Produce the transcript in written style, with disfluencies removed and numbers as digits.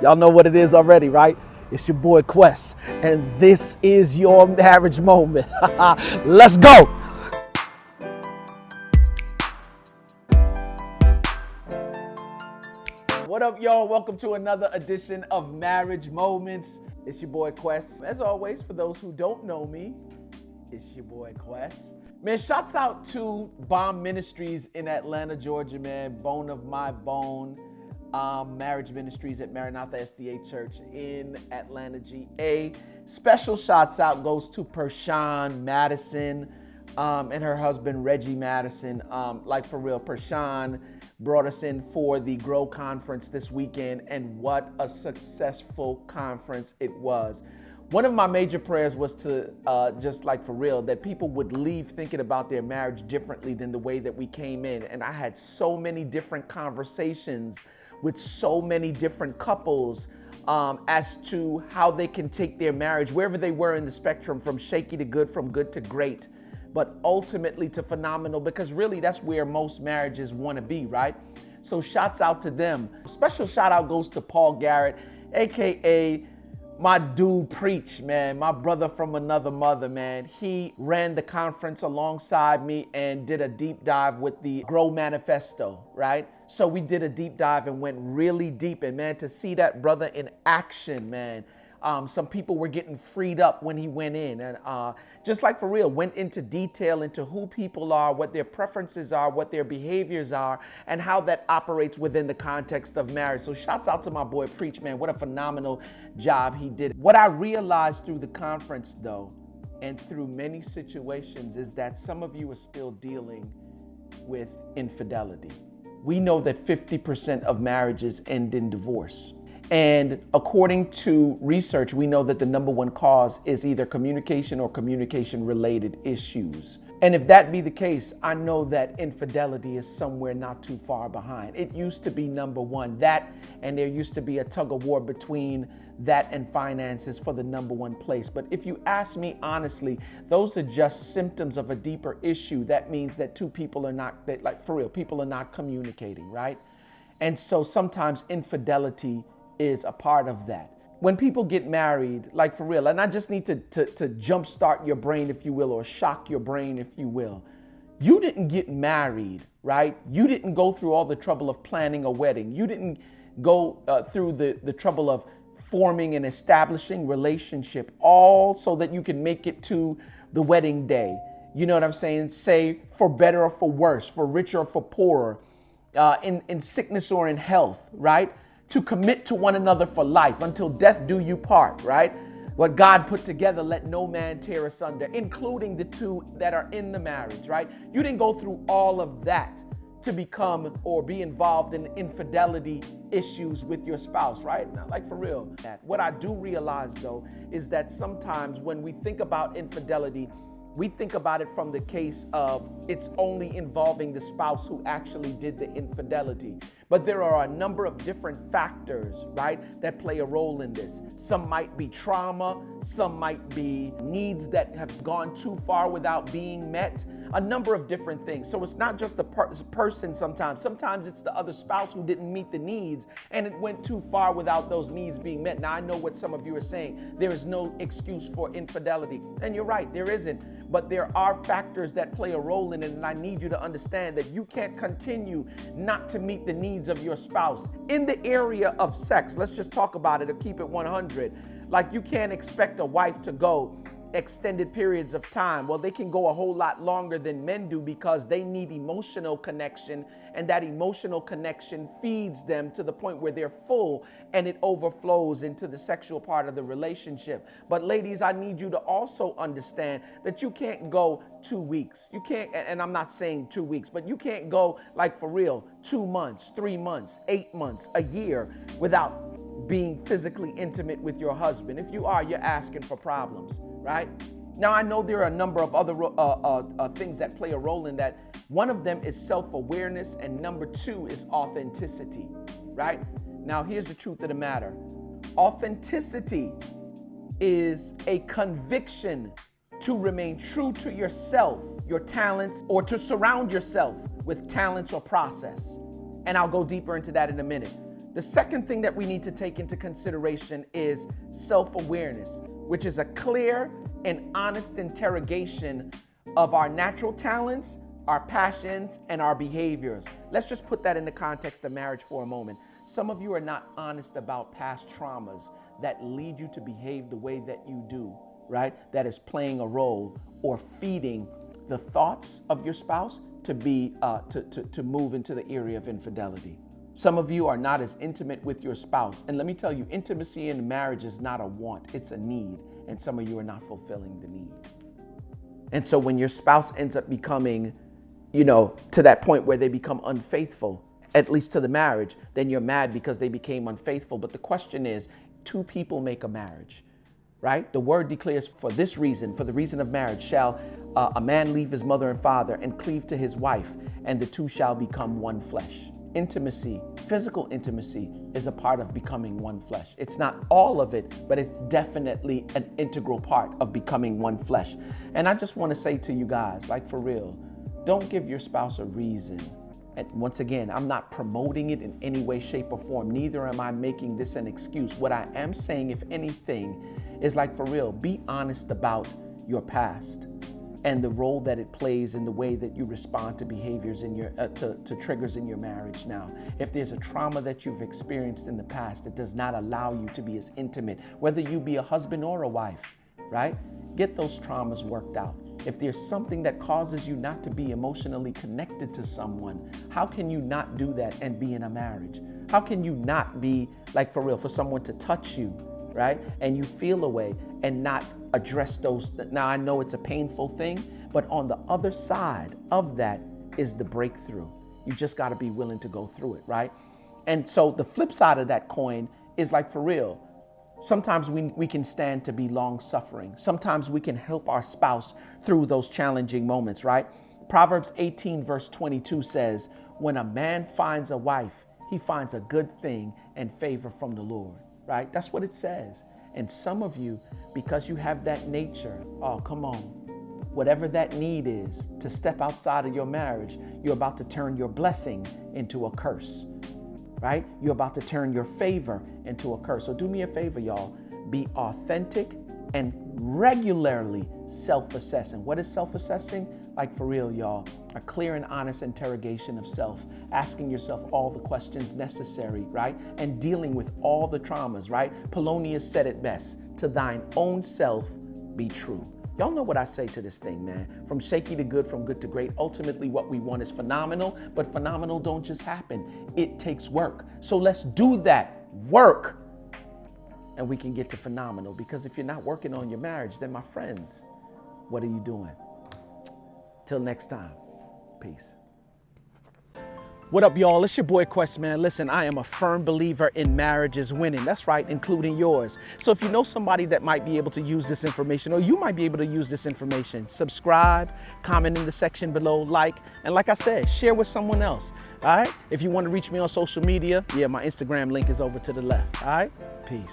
Y'all know what it is already, right? It's your boy Quest, and this is your marriage moment. Let's go. What up, y'all? Welcome to another edition of Marriage Moments. It's your boy Quest. As always, for those who don't know me, it's your boy Quest. Man, shouts out to Bomb Ministries in Atlanta, Georgia, man. Bone of my bone. Marriage Ministries at Maranatha SDA Church in Atlanta, GA. Special shouts out goes to Pershawn Madison and her husband, Reggie Madison. Like for real, Pershawn brought us in for the Grow Conference this weekend, and what a successful conference it was. One of my major prayers was to, just like for real, that people would leave thinking about their marriage differently than the way that we came in. And I had so many different conversations with so many different couples as to how they can take their marriage, wherever they were in the spectrum, from shaky to good, from good to great, but ultimately to phenomenal, because really that's where most marriages want to be, right? So shouts out to them. Special shout out goes to Paul Garrett, AKA my dude Preach, man, my brother from another mother, man. He ran the conference alongside me and did a deep dive with the Grow Manifesto, right? So we did a deep dive and went really deep. And man, to see that brother in action, man, some people were getting freed up when he went in, and just like for real, went into detail into who people are, what their preferences are, what their behaviors are, and how that operates within the context of marriage. So shouts out to my boy Preach, man. What a phenomenal job he did. What I realized through the conference, though, and through many situations, is that some of you are still dealing with infidelity. We know that 50% of marriages end in divorce. And according to research, we know that the number one cause is either communication or communication-related issues. And if that be the case, I know that infidelity is somewhere not too far behind. It used to be number one, that, and there used to be a tug of war between that and finances for the number one place. But if you ask me honestly, those are just symptoms of a deeper issue. That means that two people are not, like for real, people are not communicating, right? And so sometimes infidelity is a part of that. When people get married, like for real, and I just need to jumpstart your brain, if you will, or shock your brain, if you will. You didn't get married, right? You didn't go through all the trouble of planning a wedding. You didn't go through the trouble of forming and establishing relationship, all so that you can make it to the wedding day. You know what I'm saying? Say for better or for worse, for richer or for poorer, in sickness or in health, right? To commit to one another for life, until death do you part, right? What God put together, let no man tear asunder, including the two that are in the marriage, right? You didn't go through all of that to become or be involved in infidelity issues with your spouse, right? Now, like for real. What I do realize, though, is that sometimes when we think about infidelity, we think about it from the case of it's only involving the spouse who actually did the infidelity. But there are a number of different factors, right, that play a role in this. Some might be trauma, some might be needs that have gone too far without being met, a number of different things. So it's not just the person sometimes. Sometimes it's the other spouse who didn't meet the needs and it went too far without those needs being met. Now, I know what some of you are saying. There is no excuse for infidelity. And you're right, there isn't. But there are factors that play a role in it, and I need you to understand that you can't continue not to meet the needs of your spouse. In the area of sex, let's just talk about it and keep it 100. Like, you can't expect a wife to go extended periods of time. Well, they can go a whole lot longer than men do because they need emotional connection, and that emotional connection feeds them to the point where they're full and it overflows into the sexual part of the relationship. But ladies, I need you to also understand that you can't go 2 weeks. You can't, and I'm not saying 2 weeks, but you can't go, like for real, 2 months, 3 months, 8 months, a year without being physically intimate with your husband. If you are, you're asking for problems, right? Now, I know there are a number of other things that play a role in that. One of them is self-awareness, and number two is authenticity, right? Now, here's the truth of the matter. Authenticity is a conviction to remain true to yourself, your talents, or to surround yourself with talents or process. And I'll go deeper into that in a minute. The second thing that we need to take into consideration is self-awareness, which is a clear and honest interrogation of our natural talents, our passions, and our behaviors. Let's just put that in the context of marriage for a moment. Some of you are not honest about past traumas that lead you to behave the way that you do, right? That is playing a role or feeding the thoughts of your spouse to move into the area of infidelity. Some of you are not as intimate with your spouse. And let me tell you, intimacy in marriage is not a want, it's a need. And some of you are not fulfilling the need. And so when your spouse ends up becoming, to that point where they become unfaithful, at least to the marriage, then you're mad because they became unfaithful. But the question is, two people make a marriage, right? The word declares, for this reason, for the reason of marriage, shall a man leave his mother and father and cleave to his wife, and the two shall become one flesh. Intimacy, physical intimacy, is a part of becoming one flesh. It's not all of it, but it's definitely an integral part of becoming one flesh. And I just want to say to you guys, like for real, don't give your spouse a reason. And once again, I'm not promoting it in any way, shape, or form. Neither am I making this an excuse. What I am saying, if anything, is like for real, be honest about your past and the role that it plays in the way that you respond to behaviors in your to triggers in your marriage now. If there's a trauma that you've experienced in the past that does not allow you to be as intimate, whether you be a husband or a wife, right? Get those traumas worked out. If there's something that causes you not to be emotionally connected to someone, how can you not do that and be in a marriage? How can you not be, like for real, for someone to touch you, right? And you feel a way and not address those. Now, I know it's a painful thing, but on the other side of that is the breakthrough. You just got to be willing to go through it, right? And so the flip side of that coin is like for real. Sometimes we can stand to be long suffering. Sometimes we can help our spouse through those challenging moments, right? Proverbs 18 verse 22 says, when a man finds a wife, he finds a good thing and favor from the Lord, right? That's what it says. And some of you, because you have that nature, oh, come on, whatever that need is to step outside of your marriage, you're about to turn your blessing into a curse, right? You're about to turn your favor into a curse. So do me a favor, y'all. Be authentic and regularly self-assessing. What is self-assessing? Like for real, y'all, a clear and honest interrogation of self, asking yourself all the questions necessary, right? And dealing with all the traumas, right? Polonius said it best, to thine own self be true. Y'all know what I say to this thing, man. From shaky to good, from good to great. Ultimately, what we want is phenomenal, but phenomenal don't just happen. It takes work. So let's do that work and we can get to phenomenal. Because if you're not working on your marriage, then my friends, what are you doing? Till next time, peace. What up, y'all? It's your boy Quest, man. Listen, I am a firm believer in marriage is winning. That's right, including yours. So if you know somebody that might be able to use this information, or you might be able to use this information, subscribe, comment in the section below, like, and like I said, share with someone else. All right? If you want to reach me on social media, yeah, my Instagram link is over to the left. All right? Peace.